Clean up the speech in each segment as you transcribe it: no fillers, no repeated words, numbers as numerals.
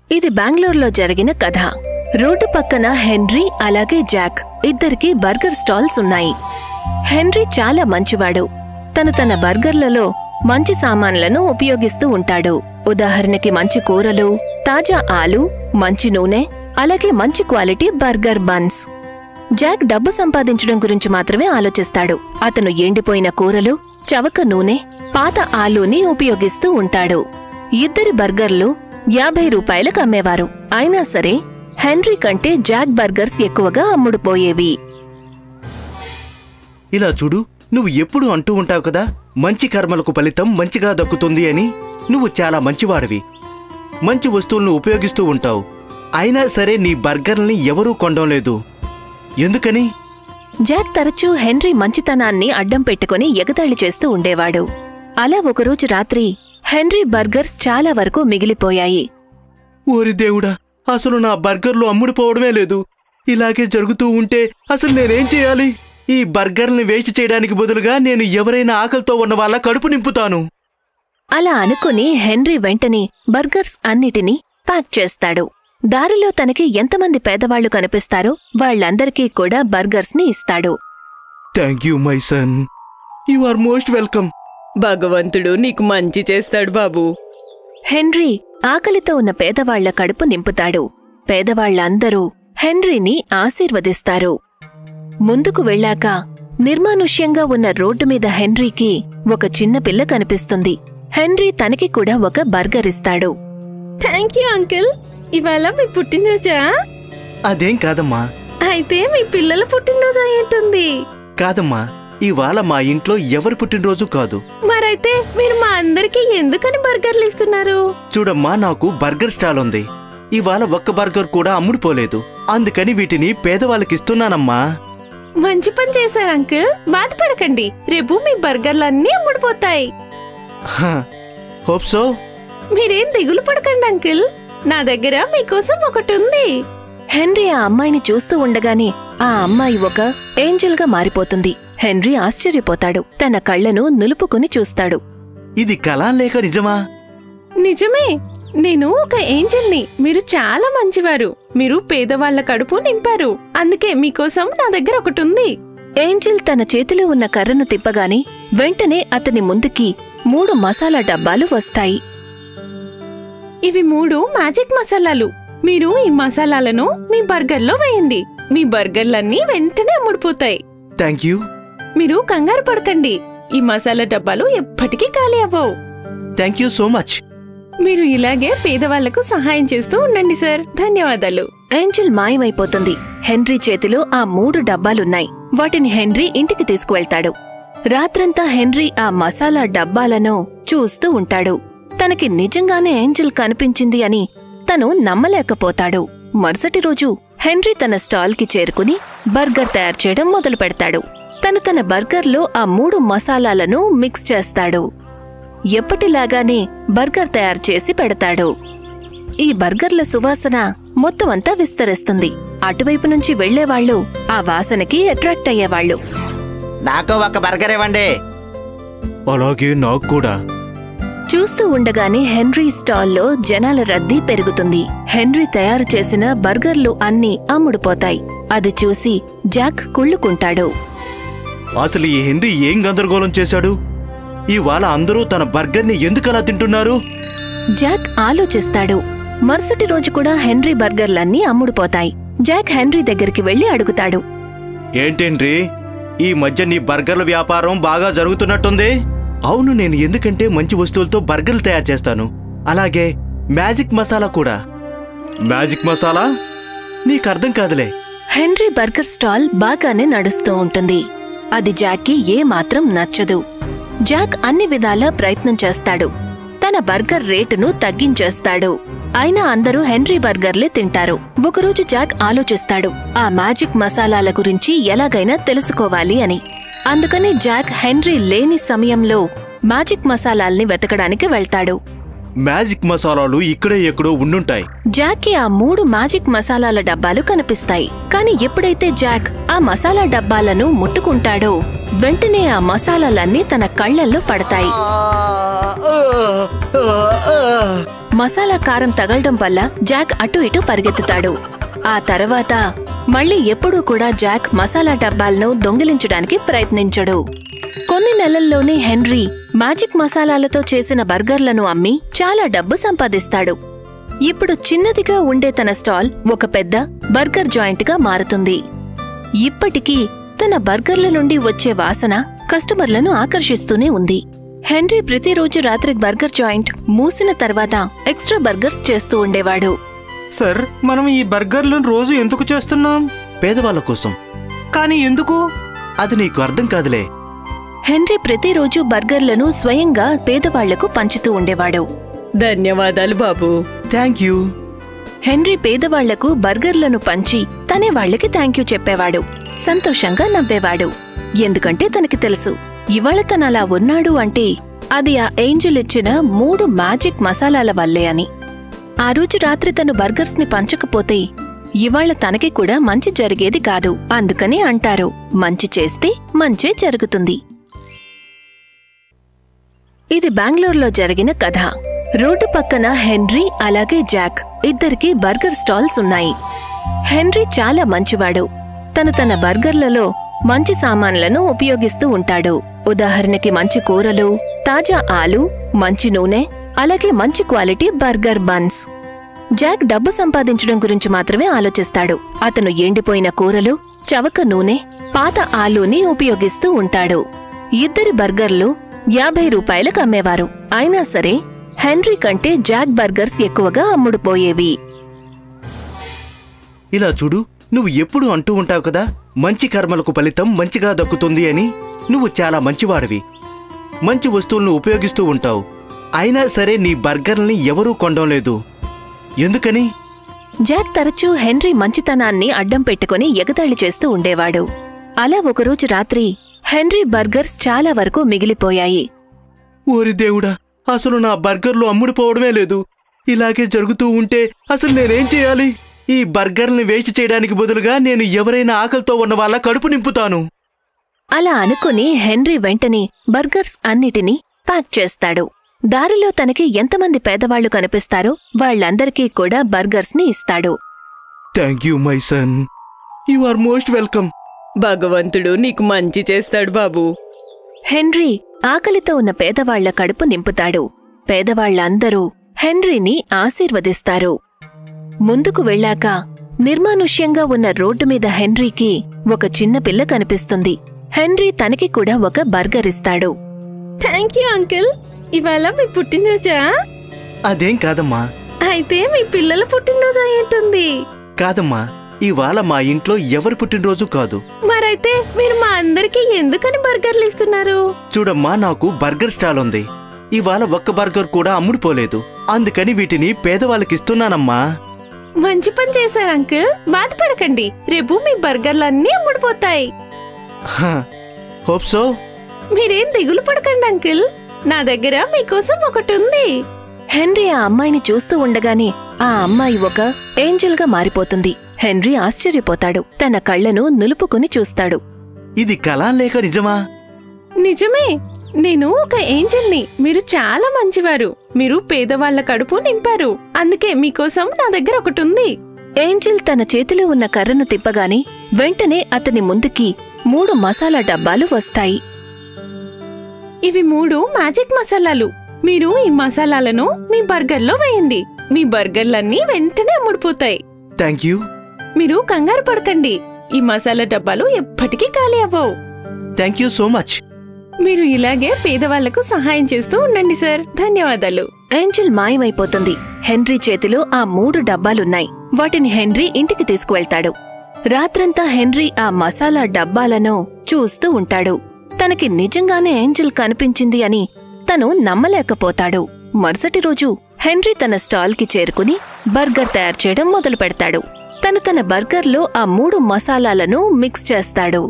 ఇది బెంగళూరులో జరిగిన కథ. రోడ్డు పక్కన హెన్రీ అలాగే జాక్ ఇద్దరికి బర్గర్ స్టాల్స్ ఉన్నాయి. హెన్రీ చాలా మంచివాడు. తన బర్గర్లలో మంచి సామాన్లను ఉపయోగిస్తూ ఉంటాడు. ఉదాహరణకి మంచి కూరలు, తాజా ఆలు, మంచి నూనె, అలాగే మంచి క్వాలిటీ బర్గర్ బన్స్. జాక్ డబ్బు సంపాదించడం గురించి మాత్రమే ఆలోచిస్తాడు. అతను ఎండిపోయిన కూరలు, చవక నూనె, పాత ఆలూని ఉపయోగిస్తూ ఉంటాడు. ఇద్దరి బర్గర్లు 50 రూపాయలకు అమ్మేవారు. అయినా సరే హెన్రీ కంటే జాక్ బర్గర్స్ ఎక్కువగా అమ్ముడుపోయేవి. ఇలా చూడు, నువ్వు ఎప్పుడు అంటూ ఉంటావు కదా, మంచి కర్మలకు ఫలితం మంచిగా దక్కుతుంది అని. నువ్వు చాలా మంచివాడివి, మంచి వస్తువులను ఉపయోగిస్తూ ఉంటావు. అయినా సరే నీ బర్గర్ని ఎవరూ కొనడం లేదు. ఎందుకని? జాక్ తరచూ హెన్రీ మంచితనాన్ని అడ్డం పెట్టుకుని ఎగతాళి చేస్తూ ఉండేవాడు. అలా ఒకరోజు రాత్రి హెన్రీ బర్గర్స్ చాలా వరకు మిగిలిపోయాయి. ఓరి దేవుడా, అసలు నా బర్గర్లు అమ్ముడుపోవడమే లేదు. ఇలాగే జరుగుతూ ఉంటే అసలు నేనేం చేయాలి? ఈ బర్గర్ని వేస్ట్ చేయడానికి బదులుగా నేను ఎవరైనా ఆకలితో ఉన్న వాళ్ళ కడుపు నింపుతాను. అలా అనుకుని హెన్రీ వెంటనే బర్గర్స్ అన్నిటినీ ప్యాక్ చేస్తాడు. దారిలో తనకి ఎంతమంది పేదవాళ్లు కనిపిస్తారో వాళ్లందరికీ కూడా బర్గర్స్ ని ఇస్తాడు. Thank you my son, you are most welcome. భగవంతుడు నీకు మంచి చేస్తాడు బాబూ. హెన్రీ ఆకలితో ఉన్న పేదవాళ్ల కడుపు నింపుతాడు. పేదవాళ్లందరూ హెన్రీని ఆశీర్వదిస్తారు. ముందుకు వెళ్ళాక నిర్మానుష్యంగా ఉన్న రోడ్డు మీద హెన్రీకి ఒక చిన్న పిల్ల కనిపిస్తుంది. హెన్రీ తనకి కూడా ఒక బర్గర్ ఇస్తాడు. థ్యాంక్ యూ అంకిల్, ఇవాళ మీ పుట్టినరోజా? అదేం కాదమ్మా. అయితే మీ పిల్లల పుట్టినరోజు ఏంటుంది? కాదమ్మా, ఇవాళ మా ఇంట్లో ఎవరి పుట్టినరోజు కాదు. మరైతే మీరు మా అందరికీ ఎందుకని బర్గర్లు ఇస్తున్నారు? చూడమ్మా, నాకు బర్గర్ స్టాల్ ఉంది. ఇవాళ ఒక్క బర్గర్ కూడా అమ్ముడుపోలేదు. అందుకని వీటిని పేదవాళ్ళకిస్తున్నానమ్మా. మంచి పని చేశారు అంకిల్. బాధపడకండి, రేపు మీ బర్గర్లన్నీ అమ్ముడుపోతాయి. Hope so. మీరేం దిగులు పడకండి అంకిల్, నా దగ్గర మీకోసం ఒకటి ఉంది. హెన్రీ ఆ అమ్మాయిని చూస్తూ ఉండగానే ఆ అమ్మాయి ఒక ఏంజెల్ గా మారిపోతుంది. హెన్రీ ఆశ్చర్యపోతాడు. తన కళ్లను నులుపుకుని చూస్తాడు. ఇది కళా లేక నిజమా? నిజమే, నేను ఒక ఏంజెల్ని. మీరు చాలా మంచివారు. మీరు పేదవాళ్ల కడుపు నింపారు. అందుకే మీకోసం నా దగ్గర ఒకటి ఉంది. ఏంజెల్ తన చేతిలో ఉన్న కర్రను తిప్పగానే వెంటనే అతని ముందుకి 3 మసాలా డబ్బాలు వస్తాయి. ఇవి 3 మ్యాజిక్ మసాలాలు. మీరు ఈ మసాలాలను మీ బర్గర్లో వేయండి. మీ బర్గర్లన్నీ వెంటనే అమ్ముడుపోతాయి. Thank you. మీరు కంగారు పడకండి, ఈ మసాలా డబ్బాలు ఎప్పటికీ ఖాళీ అవ్వవు. Thank you so much. మీరు ఇలాగే పేదవాళ్లకు సహాయం చేస్తూ ఉండండి సార్. ధన్యవాదాలు. ఏంజెల్ మాయమైపోతుంది. హెన్రీ చేతిలో ఆ 3 డబ్బాలున్నాయి. వాటిని హెన్రీ ఇంటికి తీసుకువెళ్తాడు. రాత్రంతా హెన్రీ ఆ మసాలా డబ్బాలను చూస్తూ ఉంటాడు. తనకి నిజంగానే ఏంజెల్ కనిపించింది అని తను నమ్మలేకపోతాడు. మరుసటి రోజు హెన్రీ తన స్టాల్కి చేరుకుని బర్గర్ తయారు చేయడం మొదలు పెడతాడు. తన బర్గర్లో ఆ 3 మసాలాలను మిక్స్ చేస్తాడు. ఎప్పటిలాగానే బర్గర్ తయారు చేసి పెడతాడు. ఈ బర్గర్ల సువాసన మొత్తమంతా విస్తరిస్తుంది. అటువైపు నుంచి వెళ్లేవాళ్లు ఆ వాసనకి అట్రాక్ట్ అయ్యేవాళ్లు. నాకు ఒక బర్గర్ ఇవ్వండి. అలాగే నాకు కూడా. చూస్తూ ఉండగానే హెన్రీ స్టాల్లో జనాల రద్దీ పెరుగుతుంది. హెన్రీ తయారు చేసిన బర్గర్లు అన్నీ అమ్ముడుపోతాయి. అది చూసి జాక్ కుళ్ళుకుంటాడు. అసలు ఈ హెన్రీ ఏం గందరగోళం చేశాడు? ఇవాళ అందరూ తన బర్గర్ని ఎందుకలా తింటున్నారు? జాక్ ఆలోచిస్తాడు. మరుసటి రోజు కూడా హెన్రీ బర్గర్లన్నీ అమ్ముడుపోతాయి. జాక్ హెన్రీ దగ్గరికి వెళ్లి అడుగుతాడు. ఏంటెన్రీ, ఈ మధ్య నీ బర్గర్ల వ్యాపారం బాగా జరుగుతున్నట్టుంది. అవును, నేను ఎందుకంటే మంచి వస్తువులతో బర్గర్లు తయారు చేస్తాను. అలాగే మ్యాజిక్ మసాలా కూడా. మ్యాజిక్ మసాలా? నీకర్థం కాదులే. హెన్రీ బర్గర్ స్టాల్ బాగానే నడుస్తూ ఉంటుంది. అది జాక్కి ఏమాత్రం నచ్చదు. జాక్ అన్ని విధాలా ప్రయత్నం చేస్తాడు. తన బర్గర్ రేటును తగ్గించేస్తాడు. అయినా అందరూ హెన్రీ బర్గర్లే తింటారు. ఒకరోజు జాక్ ఆలోచిస్తాడు, ఆ మ్యాజిక్ మసాలాల గురించి ఎలాగైనా తెలుసుకోవాలి అని. అందుకని జాక్ హెన్రీ లేని సమయంలో మ్యాజిక్ మసాలాల్ని వెతకడానికి వెళ్తాడు. మ్యాజిక్ మసాలాలు ఇక్కడే ఎక్కడో ఉండుంటాయి. జాక్కి ఆ 3 మ్యాజిక్ మసాలాల డబ్బాలు కనిపిస్తాయి. కాని ఎప్పుడైతే జాక్ ఆ మసాలా డబ్బాలను ముట్టుకుంటాడో వెంటనే ఆ మసాలాలన్నీ తన కళ్లల్లో పడతాయి. మసాలా కారం తగలడం వల్ల జాక్ అటు ఇటు పరిగెత్తుతాడు. ఆ తర్వాత మళ్ళీ ఎప్పుడూ కూడా జాక్ మసాలా డబ్బాలను దొంగిలించడానికి ప్రయత్నించడు. కొన్ని నెలల్లోనే హెన్రీ మ్యాజిక్ మసాలాలతో చేసిన బర్గర్లను అమ్మి చాలా డబ్బు సంపాదిస్తాడు. ఇప్పుడు చిన్నదిగా ఉండే తన స్టాల్ ఒక పెద్ద బర్గర్ జాయింట్గా మారుతుంది. ఇప్పటికీ తన బర్గర్ల నుండి వచ్చే వాసన కస్టమర్లను ఆకర్షిస్తూనే ఉంది. హెన్రీ ప్రతిరోజు రాత్రి బర్గర్ జాయింట్ మూసిన తర్వాత ఎక్స్ట్రా బర్గర్స్ చేస్తూ ఉండేవాడు. సార్, మనం ఈ బర్గర్లను రోజు ఎందుకు చేస్తున్నాం? పేదవాళ్ళ కోసం. కానీ ఎందుకు? అది నీకు అర్థం కాదులే. హెన్రీ ప్రతిరోజు బర్గర్లను స్వయంగా పేదవాళ్లకు పంచుతూ ఉండేవాడు. ధన్యవాదాలు బాబూ. Thank you. హెన్రీ పేదవాళ్లకు బర్గర్లను పంచి తనే వాళ్లకి థ్యాంక్యూ చెప్పేవాడు. సంతోషంగా నవ్వేవాడు. ఎందుకంటే తనకి తెలుసు ఇవాళ తనలా ఉన్నాడు అంటే అది ఆ ఏంజెల్ ఇచ్చిన 3 మ్యాజిక్ మసాలాల వల్లే అని. ఆ రోజు రాత్రి తను బర్గర్స్ ని పంచకపోతే ఇవాళ తనకి కూడా మంచి జరిగేది కాదు. అందుకని అంటారు, మంచి చేస్తే మంచే జరుగుతుంది. ఇది బెంగళూరులో జరిగిన కథ. రోడ్డు పక్కన హెన్రీ అలాగే జాక్ ఇద్దరికీ బర్గర్ స్టాల్స్ ఉన్నాయి. హెన్రీ చాలా మంచివాడు. తన బర్గర్లలో మంచి సామాన్లను ఉపయోగిస్తూ ఉంటాడు. ఉదాహరణకి మంచి కూరలు, తాజా ఆలు, మంచి నూనె, అలాగే మంచి క్వాలిటీ బర్గర్ బన్స్. జాక్ డబ్బు సంపాదించడం గురించి మాత్రమే ఆలోచిస్తాడు. అతను ఎండిపోయిన కూరలు, చవక నూనె, పాత ఆలూని ఉపయోగిస్తూ ఉంటాడు. ఇద్దరి బర్గర్లు 50 రూపాయలకు అమ్మేవారు. అయినా సరే హెన్రీ కంటే జాక్ బర్గర్స్ ఎక్కువగా అమ్ముడుపోయేవి. ఇలా చూడు, నువ్వు ఎప్పుడూ అంటూ ఉంటావు కదా, మంచి కర్మలకు ఫలితం మంచిగా దక్కుతుంది అని. నువ్వు చాలా మంచివాడివి. మంచి వస్తువులను ఉపయోగిస్తూ ఉంటావు. అయినా సరే నీ బర్గర్లని ఎవరూ కొనడం లేదు. ఎందుకని? జాక్ తరచూ హెన్రీ మంచితనాన్ని అడ్డం పెట్టుకుని ఎగతాళి చేస్తూ ఉండేవాడు. అలా ఒకరోజు రాత్రి హెన్రీ బర్గర్స్ చాలా వరకు మిగిలిపోయాయి. ఓరి దేవుడా, అసలు నా బర్గర్లు అమ్ముడుపోవడమే లేదు. ఇలాగే జరుగుతూ ఉంటే అసలు నేనేం చేయాలి? ఈ బర్గర్ని వేస్ట్ చేయడానికి బదులుగా నేను ఎవరైనా ఆకలితో ఉన్న వాళ్ళ కడుపు నింపుతాను. అలా అనుకుని హెన్రీ వెంటనే బర్గర్స్ అన్నిటినీ ప్యాక్ చేస్తాడు. దారిలో తనకి ఎంతమంది పేదవాళ్లు కనిపిస్తారో వాళ్లందరికీ కూడా బర్గర్స్ ని ఇస్తాడు. Thank you my son, you are most welcome. భగవంతుడు నీకు మంచి చేస్తాడు బాబూ. హెన్రీ ఆకలితో ఉన్న పేదవాళ్ల కడుపు నింపుతాడు. పేదవాళ్లందరూ హెన్రీని ఆశీర్వదిస్తారు. ముందుకు వెళ్ళాక నిర్మానుష్యంగా ఉన్న రోడ్డు మీద హెన్రీకి ఒక చిన్న పిల్ల కనిపిస్తుంది. హెన్రీ తనకి కూడా ఒక బర్గర్ ఇస్తాడు. Thank you uncle. ఇవాళ మీ పుట్టినరోజా? అదేం కాదమ్మా. అయితే మీ పిల్లల పుట్టినరోజు ఏంటుంది? కాదమ్మా, ఇవాళ మా ఇంట్లో ఎవరి పుట్టినరోజు కాదు. మరైతే మీరు మా అందరికీ ఎందుకని బర్గర్లు ఇస్తున్నారు? చూడమ్మా, నాకు బర్గర్ స్టాల్ ఉంది. ఇవాళ ఒక్క బర్గర్ కూడా అమ్ముడుపోలేదు. అందుకని వీటిని పేదవాళ్ళకిస్తున్నానమ్మా. మంచి పని చేశారు అంకిల్. బాధపడకండి, రేపు మీ బర్గర్లన్నీ అమ్ముడుపోతాయి. Hope so. మీరేం దిగులు పడకండి అంకిల్, నా దగ్గర మీకోసం ఒకటి ఉంది. హెన్రీ ఆ అమ్మాయిని చూస్తూ ఉండగానే ఆ అమ్మాయి ఒక ఏంజెల్ గా మారిపోతుంది. హెన్రీ ఆశ్చర్యపోతాడు. తన కళ్లను నులుపుకుని చూస్తాడు. ఇది కళా లేక నిజమా? నిజమే, నేను ఒక ఏంజెల్ని. మీరు చాలా మంచివారు. మీరు పేదవాళ్ల కడుపు నింపారు. అందుకే మీకోసం నా దగ్గర ఒకటి ఉంది. ఏంజెల్ తన చేతిలో ఉన్న కర్రను తిప్పగానే వెంటనే అతని ముందుకి 3 మసాలా డబ్బాలు వస్తాయి. ఇవి 3 మ్యాజిక్ మసాలాలు. మీరు ఈ మసాలాలను మీ బర్గర్లో వేయండి. మీ బర్గర్లన్నీ వెంటనే అమ్ముడుపోతాయి. Thank you. మీరు కంగారు పడకండి, ఈ మసాలా డబ్బాలు ఎప్పటికీ ఖాళీ అవ్వవు. Thank you so much. మీరు ఇలాగే పేదవాళ్లకు సహాయం చేస్తూ ఉండండి సార్. ధన్యవాదాలు. ఏంజెల్ మాయమైపోతుంది. హెన్రీ చేతిలో ఆ 3 డబ్బాలున్నాయి. వాటిని హెన్రీ ఇంటికి తీసుకువెళ్తాడు. రాత్రంతా హెన్రీ ఆ మసాలా డబ్బాలను చూస్తూ ఉంటాడు. తనకి నిజంగానే ఏంజెల్ కనిపించింది అని తను నమ్మలేకపోతాడు. మరుసటి రోజు హెన్రీ తన స్టాల్కి చేరుకుని బర్గర్ తయారు చేయడం మొదలు పెడతాడు. తన బర్గర్లో ఆ 3 మసాలాలను మిక్స్ చేస్తాడు.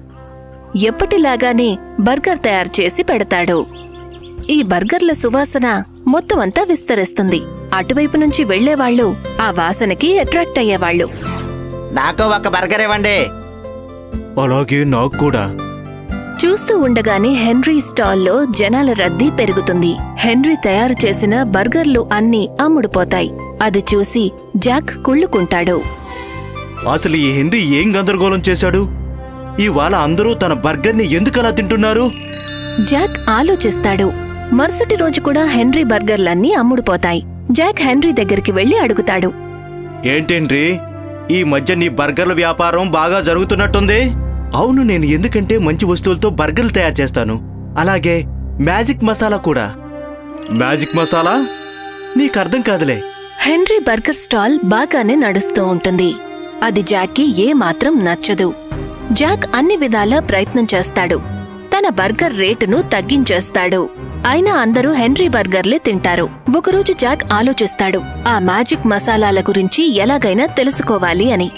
ఎప్పటిలాగానే బర్గర్ తయారు చేసి పెడతాడు. ఈ బర్గర్ల సువాసన మొత్తమంతా విస్తరిస్తుంది. అటువైపు నుంచి వెళ్లేవాళ్లు ఆ వాసనకి అట్రాక్ట్ అయ్యేవాళ్లు. నాకు ఒక బర్గర్ ఇవ్వండి. అలాగే నాకు కూడా. చూస్తూ ఉండగానే హెన్రీ స్టాల్లో జనాల రద్దీ పెరుగుతుంది. హెన్రీ తయారు చేసిన బర్గర్లు అన్నీ అమ్ముడుపోతాయి. అది చూసి జాక్ కుళ్ళుకుంటాడు. అసలు ఈ హెన్రీ ఏం గందరగోళం చేశాడు? ఇవాళ అందరూ తన బర్గర్ని ఎందుకలా తింటున్నారు? జాక్ ఆలోచిస్తాడు. మరుసటి రోజు కూడా హెన్రీ బర్గర్లన్నీ అమ్ముడుపోతాయి. జాక్ హెన్రీ దగ్గరికి వెళ్లి అడుగుతాడు. ఏంటెన్రీ, ఈ మధ్య నీ బర్గర్ల వ్యాపారం బాగా జరుగుతున్నట్టుంది. అవును, నేను ఎందుకంటే మంచి వస్తువులతో బర్గర్లు తయారు చేస్తాను. అలాగే మ్యాజిక్ మసాలా కూడా. మ్యాజిక్ మసాలా? నీకర్థం కాదులే. హెన్రీ బర్గర్ స్టాల్ బాగానే నడుస్తూ ఉంటుంది. అది జాక్కి ఏమాత్రం నచ్చదు. జాక్ అన్ని విధాలా ప్రయత్నం చేస్తాడు. తన బర్గర్ రేటును తగ్గించేస్తాడు. అయినా అందరూ హెన్రీ బర్గర్లే తింటారు. ఒకరోజు జాక్ ఆలోచిస్తాడు, ఆ మ్యాజిక్ మసాలాల గురించి ఎలాగైనా తెలుసుకోవాలి అని.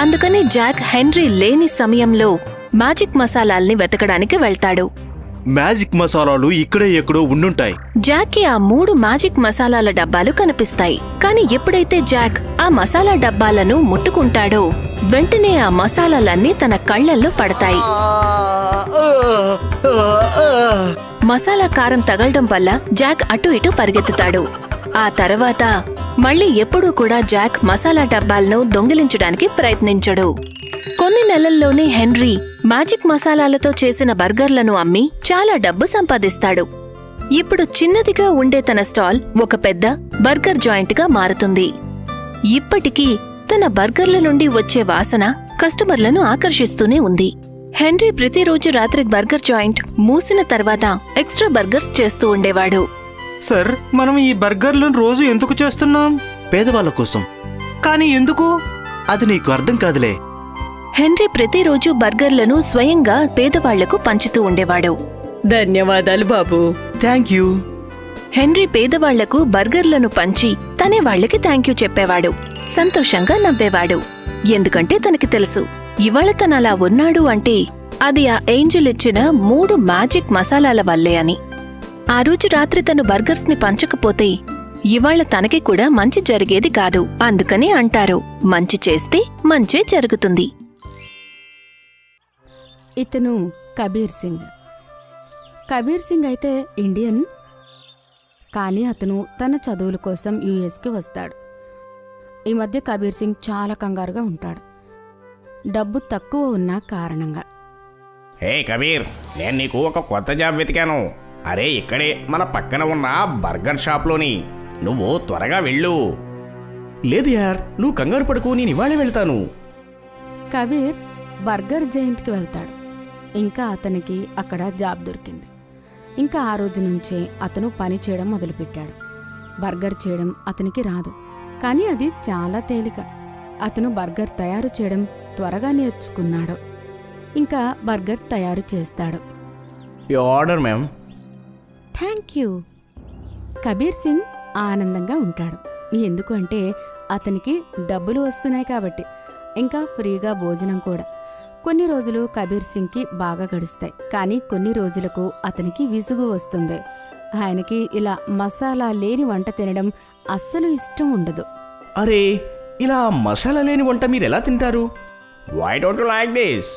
అందుకని జాక్ హెన్రీ లేని సమయంలో మ్యాజిక్ మసాలాల్ని వెతకడానికి వెళ్తాడు. మ్యాజిక్ మసాలాలు ఇక్కడే ఎక్కడో ఉండుంటాయి. జాక్కి ఆ 3 మ్యాజిక్ మసాలాల డబ్బాలు కనిపిస్తాయి. కాని ఎప్పుడైతే జాక్ ఆ మసాలా డబ్బాలను ముట్టుకుంటాడో వెంటనే ఆ మసాలాలన్నీ తన కళ్లల్లో పడతాయి. మసాలా కారం తగలడం వల్ల జాక్ అటు ఇటు పరిగెత్తుతాడు. ఆ తర్వాత మళ్ళీ ఎప్పుడూ కూడా జాక్ మసాలా డబ్బాలను దొంగిలించడానికి ప్రయత్నించడు. కొన్ని నెలల్లోనే హెన్రీ మ్యాజిక్ మసాలాలతో చేసిన బర్గర్లను అమ్మి చాలా డబ్బు సంపాదిస్తాడు. ఇప్పుడు చిన్నదిగా ఉండే తన స్టాల్ ఒక పెద్ద బర్గర్ జాయింట్గా మారుతుంది. ఇప్పటికీ తన బర్గర్ల నుండి వచ్చే వాసన కస్టమర్లను ఆకర్షిస్తూనే ఉంది. హెన్రీ ప్రతిరోజు రాత్రి బర్గర్ జాయింట్ మూసిన తర్వాత ఎక్స్ట్రా బర్గర్స్ చేస్తూ ఉండేవాడు. సార్, మనం ఈ బర్గర్లను రోజు ఎందుకు చేస్తున్నాం? పేదవాళ్ళ కోసం. కానీ ఎందుకు? అది నీకు అర్థం కాదులే. హెన్రీ ప్రతిరోజు బర్గర్లను స్వయంగా పేదవాళ్లకు పంచుతూ ఉండేవాడు. ధన్యవాదాలు బాబూ. Thank you. హెన్రీ పేదవాళ్లకు బర్గర్లను పంచి తనే వాళ్లకి థ్యాంక్యూ చెప్పేవాడు. సంతోషంగా నవ్వేవాడు. ఎందుకంటే తనకి తెలుసు, ఇవాళ తనలా ఉన్నాడు అంటే అది ఆ ఏంజెల్ ఇచ్చిన 3 మ్యాజిక్ మసాలాల వల్లే అని. ఆ రోజు రాత్రి తను బర్గర్స్ ని పంచకపోతే ఇవాళ తనకి కూడా మంచి జరిగేది కాదు. అందుకని అంటారు, మంచి చేస్తే మంచే జరుగుతుంది. ఇతను కబీర్ సింగ్. కబీర్ సింగ్ అయితే ఇండియన్, కానీ అతను తన చదువుల కోసం యుఎస్కి వస్తాడు. ఈ మధ్య కబీర్ సింగ్ చాలా కంగారుగా ఉంటాడు, డబ్బు తక్కువ ఉన్న కారణంగా. హే కబీర్, నేను నీకు ఒక కొత్త జాబ్ వెతికాను. అరే ఇక్కడే మన పక్కన ఉన్న బర్గర్ షాప్లోని. నువ్వు త్వరగా వెళ్ళు. లేదు యార్, నువ్వు కంగారు పడుకు, నేను ఇవాళే వెళ్తాను. కబీర్ బర్గర్ జైంట్కి వెళ్తాడు. ఇంకా అతనికి అక్కడ జాబ్ దొరికింది. ఇంకా ఆ రోజు నుంచే అతను పని చేయడం మొదలుపెట్టాడు. బర్గర్ చేయడం అతనికి రాదు, కానీ అది చాలా తేలిక. అతను బర్గర్ తయారు చేయడం త్వరగా నేర్చుకున్నాడు. ఇంకా బర్గర్ తయారు చేస్తాడు. Your order ma'am. Thank you. Kabir Singh ఆనందంగా ఉంటాడు. ఎందుకు అంటే అతనికి డబ్బులు వస్తున్నాయి కాబట్టి. ఇంకా ఫ్రీగా భోజనం కూడా. కొన్ని రోజులు కబీర్ సింగ్కి బాగా గడుస్తాయి, కానీ కొన్ని రోజులకు అతనికి విసుగు వస్తుంది. ఆయనకి ఇలా మసాలా లేని వంట తినడం అస్సలు ఇష్టం ఉండదు. అరే, ఇలా మసాలా లేని వంట మీరు ఎలా తింటారు? Why don't you like this?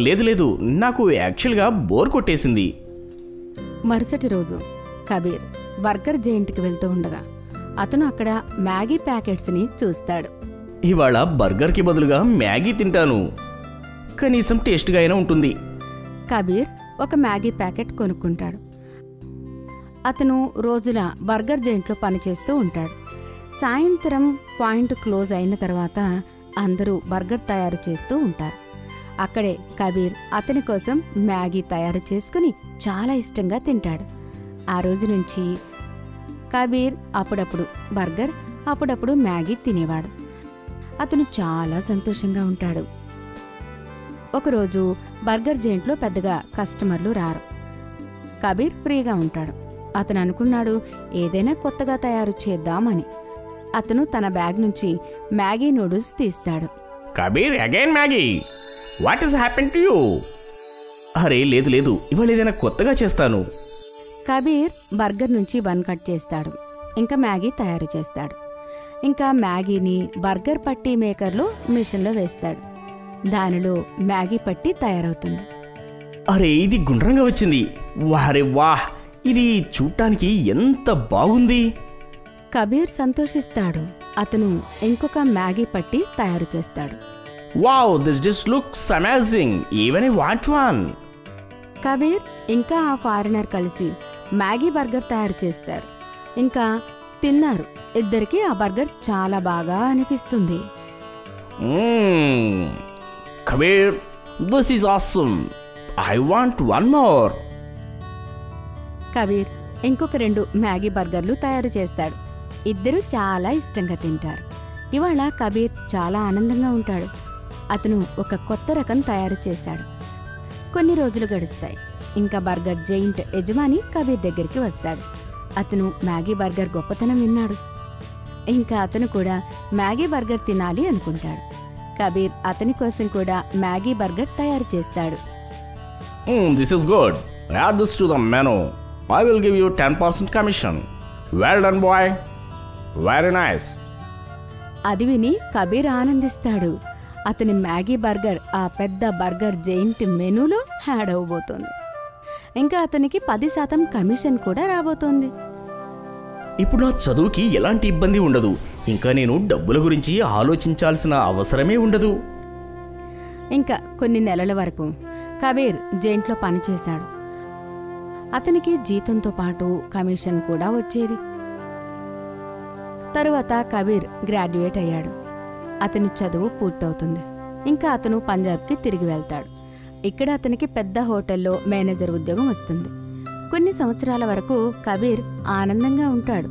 లేదు లేదు, నాకు యాక్చువల్గా బోర్ కొట్టేసింది. మరుసటి రోజు కబీర్ బర్గర్ జైంట్కి వెళ్తూ ఉండగా అతను అక్కడ మ్యాగీ ప్యాకెట్స్ని చూస్తాడు. ఇవాళ బర్గర్కి బదులుగా మ్యాగీ తింటాను, కనీసం టేస్ట్గా అయినా ఉంటుంది. కబీర్ ఒక మ్యాగీ ప్యాకెట్ కొనుక్కుంటాడు. అతను రోజుల బర్గర్ జైంట్లో పనిచేస్తూ ఉంటాడు. సాయంత్రం పాయింట్ క్లోజ్ అయిన తర్వాత అందరూ బర్గర్ తయారు చేస్తూ ఉంటారు. అక్కడే కబీర్ అతని కోసం మ్యాగీ తయారు చేసుకుని చాలా ఇష్టంగా తింటాడు. ఆ రోజు నుంచి కబీర్ అప్పుడప్పుడు బర్గర్, అప్పుడప్పుడు మ్యాగీ తినేవాడు. అతను చాలా సంతోషంగా ఉంటాడు. ఒకరోజు బర్గర్ జైంట్లో పెద్దగా కస్టమర్లు రారు. కబీర్ ఫ్రీగా ఉంటాడు. అతను అనుకున్నాడు ఏదైనా కొత్తగా తయారు చేద్దామని. అతను తన బ్యాగ్ నుంచి మ్యాగీ నూడిల్స్ తీస్తాడు. Kabir, again Maggi. What is happen to you? అరే లేదు లేదు, ఇవాళ ఏదైనా కొత్తగా చేస్తాను. కబీర్ బర్గర్ నుంచి బన్ కట్ చేస్తాడు. ఇంకా మ్యాగీ తయారు చేస్తాడు. ఇంకా మ్యాగీని బర్గర్ పట్టీ మేకర్లో మిషన్లో వేస్తాడు. దానిలో మ్యాగీ పట్టీ తయారవుతుంది. అరే ఇది గుండ్రంగా వచ్చింది. వారే వాహ్, ఇది చూడటానికి ఎంత బాగుంది. కబీర్ సంతోషిస్తాడు. అతను ఇంకొక మ్యాగీ పట్టి తయారు చేస్తాడు. Wow, this dish looks amazing, even I want one. Kabir ఇంకా ఆ ఫారినర్ కలిసి మ్యాగీ బర్గర్ తయారు చేస్తారు. ఇంకా తిన్నారు. ఇద్దరికి ఆ బర్గర్ చాలా బాగా అనిపిస్తుంది. Kabir, this is awesome, I want one more. Kabir ఇంకొక 2 మ్యాగీ బర్గర్లు తయారు చేస్తాడు. ఇద్దరు చాలా ఇష్టంగా తింటారు. ఇవాళ కబీర్ చాలా ఆనందంగా ఉంటాడు. అతను ఒక కొత్త రకం తయారు చేశాడు. కొన్ని రోజులు గడుస్తాయి. ఇంకా బర్గర్ జైంట్ యజమాని కబీర్ దగ్గరికి వస్తాడు. అతను మ్యాగీ బర్గర్ గొప్పతనం విన్నాడు. ఇంకా అతను కూడా మ్యాగీ బర్గర్ తినాలి అనుకుంటాడు. కబీర్ అతని కోసం కూడా మ్యాగీ బర్గర్ తయారు చేస్తాడు. This is good, add this to the menu, I will give you 10% commission. Well done boy, very nice. అది విని కబీర్ ఆనందిస్తాడు. అతని మ్యాగీ బర్గర్ ఆ పెద్ద బర్గర్ జైంట్ మెనూలో యాడ్ అవబోతోంది. ఇంకా అతనికి 10% కమిషన్ కూడా రాబోతోంది. ఇప్పుడు నా చదువుకి ఎలాంటి ఇబ్బంది ఉండదు. ఇంకా నేను డబ్బుల గురించి ఆలోచించాల్సిన అవసరమే ఉండదు. ఇంకా కొన్ని నెలల వరకు కబీర్ జైంట్లో పనిచేశాడు. అతనికి జీతంతో పాటు కమిషన్ కూడా వచ్చేది. తరువాత కబీర్ గ్రాడ్యుయేట్ అయ్యాడు. అతని చదువు పూర్తవుతుంది. ఇంకా అతను పంజాబ్కి తిరిగి వెళ్తాడు. ఇక్కడ అతనికి పెద్ద హోటల్లో మేనేజర్ ఉద్యోగం వస్తుంది. కొన్ని సంవత్సరాల వరకు కబీర్ ఆనందంగా ఉంటాడు.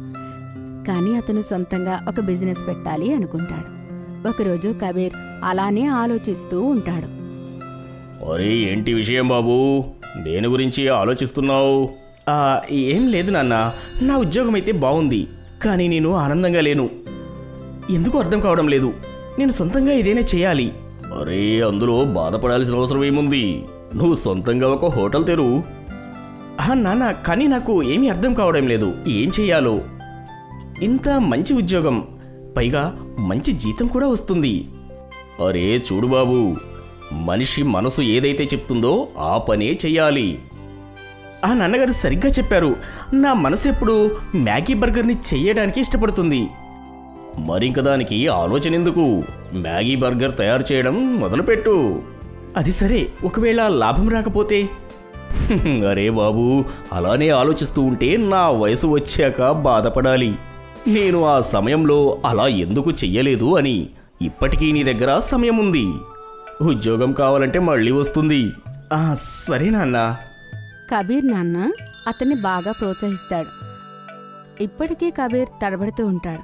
కానీ అతను సొంతంగా ఒక బిజినెస్ పెట్టాలి అనుకుంటాడు. ఒకరోజు కబీర్ అలానే ఆలోచిస్తూ ఉంటాడు. అరే ఏంటి విషయం బాబు, దేని గురించి ఆలోచిస్తున్నావు? ఏం లేదు నాన్న, నా ఉద్యోగం అయితే బాగుంది, కానీ నేను ఆనందంగా లేను. ఎందుకు అర్థం కావడం లేదు. నేను సొంతంగా ఏదైనా చేయాలి. అరే అందులో బాధపడాల్సిన అవసరం ఏముంది? నువ్వు సొంతంగా ఒక హోటల్ తెరు. నాన్న, కానీ నాకు ఏమీ అర్థం కావడం లేదు, ఏం చెయ్యాలో. ఇంత మంచి ఉద్యోగం, పైగా మంచి జీతం కూడా వస్తుంది. అరే చూడు బాబు, మనిషి మనసు ఏదైతే చెప్తుందో ఆ పనే చెయ్యాలి. నాన్నగారు సరిగ్గా చెప్పారు. నా మనసు ఎప్పుడు మ్యాగీ బర్గర్ని చెయ్యడానికి ఇష్టపడుతుంది. మరింక దానికి ఆలోచన ఎందుకు? మ్యాగీ బర్గర్ తయారు చేయడం మొదలుపెట్టు. అది సరే, ఒకవేళ లాభం రాకపోతే? అరే బాబు, అలానే ఆలోచిస్తూ ఉంటే నా వయసు వచ్చాక బాధపడాలి. నేను ఆ సమయంలో అలా ఎందుకు చెయ్యలేదు అని. ఇప్పటికీ నీ దగ్గర సమయం ఉంది. ఉద్యోగం కావాలంటే మళ్ళీ వస్తుంది. సరే నాన్న. కబీర్ నాన్న అతన్ని బాగా ప్రోత్సహిస్తాడు. ఇప్పటికీ కబీర్ తడబడుతూ ఉంటాడు.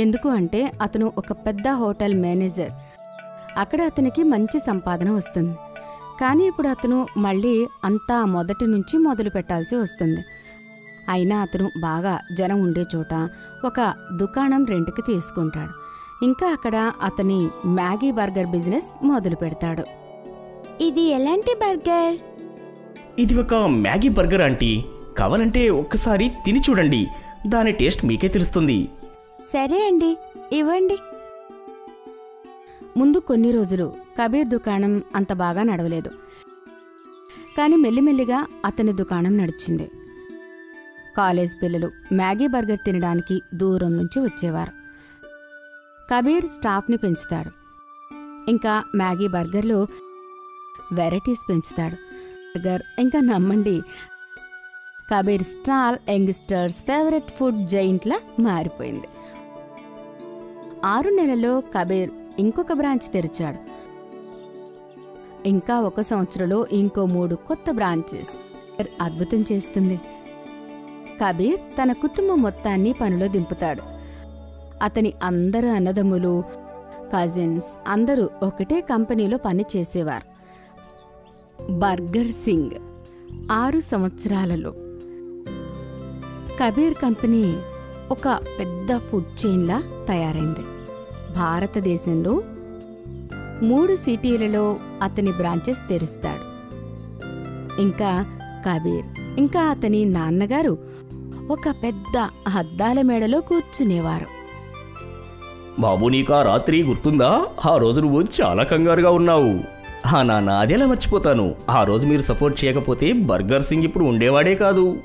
ఎందుకు అంటే అతను ఒక పెద్ద హోటల్ మేనేజర్. అక్కడ అతనికి మంచి సంపాదన వస్తుంది. కానీ ఇప్పుడు అతను మళ్ళీ అంతా మొదటి నుంచి మొదలు పెట్టాల్సి వస్తుంది. అయినా అతను బాగా జనం ఉండే చోట ఒక దుకాణం రెంట్కి తీసుకుంటాడు. ఇంకా అక్కడ అతని మ్యాగీ బర్గర్ బిజినెస్ మొదలు పెడతాడు. ఇది ఎలాంటి బర్గర్? ఇది ఒక మ్యాగీ బర్గర్ ఆంటీ. కావాలంటే ఒక్కసారి తిని చూడండి, దాని టేస్ట్ మీకే తెలుస్తుంది. సరే అండి, ఇవ్వండి. ముందు కొన్ని రోజులు కబీర్ దుకాణం అంత బాగా నడవలేదు. కానీ మెల్లిమెల్లిగా అతని దుకాణం నడిచింది. కాలేజ్ పిల్లలు మ్యాగీ బర్గర్ తినడానికి దూరం నుంచి వచ్చేవారు. కబీర్ స్టాఫ్ని పెంచుతాడు. ఇంకా మ్యాగీ బర్గర్లో వెరైటీస్ పెంచుతాడు. బర్గర్ ఇంకా నమ్మండి, Kabir stall youngsters favourite food జైంట్లా మారిపోయింది. 6 నెలల్లో కబీర్ ఇంకొక బ్రాంచ్ తెరిచాడు. ఇంకా 1 సంవత్సరంలో ఇంకో 3 కొత్త బ్రాంచెస్. అద్భుతం చేస్తుంది. కబీర్ తన కుటుంబం మొత్తాన్ని పనిలో దింపుతాడు. అతని అందరు అన్నదమ్ములు, కజిన్స్ అందరూ ఒకటే కంపెనీలో పని చేసేవారు. బర్గర్ సింగ్ 6 సంవత్సరాలలో కబీర్ కంపెనీ ఒక పెద్ద ఫుడ్ చైన్లా తయారైంది. భారతదేశంలో 3 సిటీలలో అతని బ్రాంచెస్ తెరుస్తాడు. ఇంకా కబీర్ ఇంకా అతని నాన్నగారు ఒక పెద్ద అద్దాల మేడలో కూర్చునేవారు. బాబు, నీకా రాత్రి గుర్తుందా? ఆ రోజు నువ్వు చాలా కంగారుగా ఉన్నావు. నాన్న అదేలా మర్చిపోతాను. ఆ రోజు మీరు సపోర్ట్ చేయకపోతే బర్గర్ సింగ్ ఇప్పుడు ఉండేవాడే కాదు.